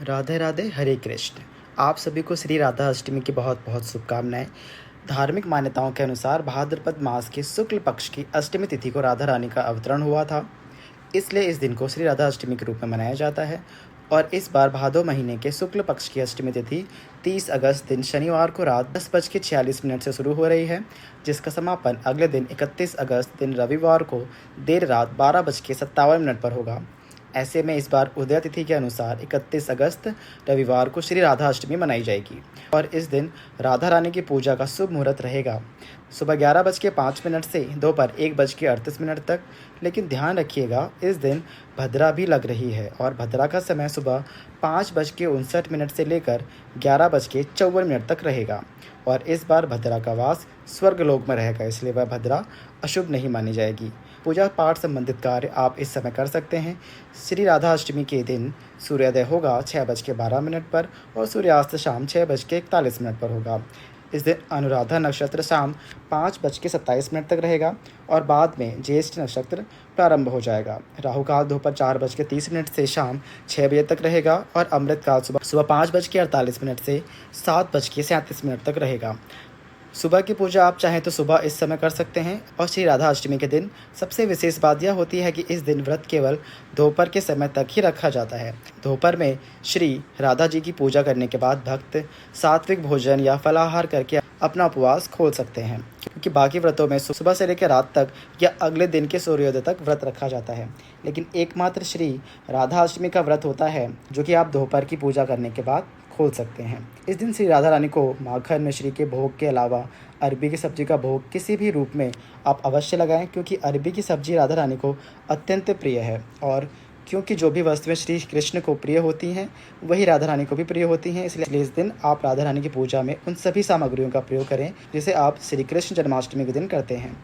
राधे राधे हरे कृष्ण। आप सभी को श्री राधा अष्टमी की बहुत बहुत शुभकामनाएं। धार्मिक मान्यताओं के अनुसार भाद्रपद मास की शुक्ल पक्ष की अष्टमी तिथि को राधा रानी का अवतरण हुआ था, इसलिए इस दिन को श्री राधा अष्टमी के रूप में मनाया जाता है। और इस बार भादो महीने के शुक्ल पक्ष की अष्टमी तिथि 30 अगस्त दिन शनिवार को रात 10:46 से शुरू हो रही है, जिसका समापन अगले दिन 31 अगस्त दिन रविवार को देर रात 12:57 पर होगा। ऐसे में इस बार उदय तिथि के अनुसार 31 अगस्त रविवार को श्री राधा अष्टमी मनाई जाएगी और इस दिन राधा रानी की पूजा का शुभ मुहूर्त रहेगा सुबह 11:05 से दोपहर 1:38 तक। लेकिन ध्यान रखिएगा, इस दिन भद्रा भी लग रही है और भद्रा का समय सुबह 5:59 से लेकर 11:54 तक रहेगा और इस बार भद्रा का वास स्वर्गलोक में रहेगा, इसलिए वह भद्रा अशुभ नहीं मानी जाएगी। पूजा पाठ संबंधित कार्य आप इस समय कर सकते हैं। श्री राधा अष्टमी के दिन सूर्योदय होगा 6:12 पर और सूर्यास्त शाम 6:41 पर होगा। इस दिन अनुराधा नक्षत्र शाम 5:27 तक रहेगा और बाद में ज्येष्ठ नक्षत्र प्रारंभ हो जाएगा। राहु काल दोपहर 4:30 से शाम 6 बजे तक रहेगा और अमृत काल सुबह 5:48 से 7:37 तक रहेगा। सुबह की पूजा आप चाहें तो सुबह इस समय कर सकते हैं। और श्री राधा अष्टमी के दिन सबसे विशेष बात यह होती है कि इस दिन व्रत केवल दोपहर के समय तक ही रखा जाता है। दोपहर में श्री राधा जी की पूजा करने के बाद भक्त सात्विक भोजन या फलाहार करके अपना उपवास खोल सकते हैं, क्योंकि बाकी व्रतों में सुबह से लेकर रात तक या अगले दिन के सूर्योदय तक व्रत रखा जाता है। लेकिन एकमात्र श्री राधा अष्टमी का व्रत होता है जो कि आप दोपहर की पूजा करने के बाद खोल सकते हैं। इस दिन श्री राधा रानी को माखन मिश्री के भोग के अलावा अरबी की सब्जी का भोग किसी भी रूप में आप अवश्य लगाएं, क्योंकि अरबी की सब्जी राधा रानी को अत्यंत प्रिय है और क्योंकि जो भी वस्तुएं श्री कृष्ण को प्रिय होती हैं वही राधा रानी को भी प्रिय होती हैं, इसलिए इस दिन आप राधा रानी की पूजा में उन सभी सामग्रियों का प्रयोग करें जिसे आप श्री कृष्ण जन्माष्टमी के दिन करते हैं।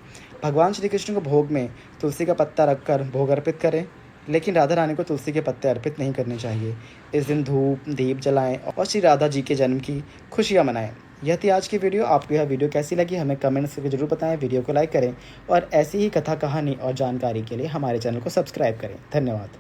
भगवान श्री कृष्ण को भोग में तुलसी का पत्ता रखकर भोग अर्पित करें, लेकिन राधा रानी को तुलसी के पत्ते अर्पित नहीं करने चाहिए। इस दिन धूप दीप जलाएं और श्री राधा जी के जन्म की खुशियाँ मनाएं। यह थी आज की वीडियो। आपको यह वीडियो कैसी लगी हमें कमेंट्स करके जरूर बताएं। वीडियो को लाइक करें और ऐसी ही कथा कहानी और जानकारी के लिए हमारे चैनल को सब्सक्राइब करें। धन्यवाद।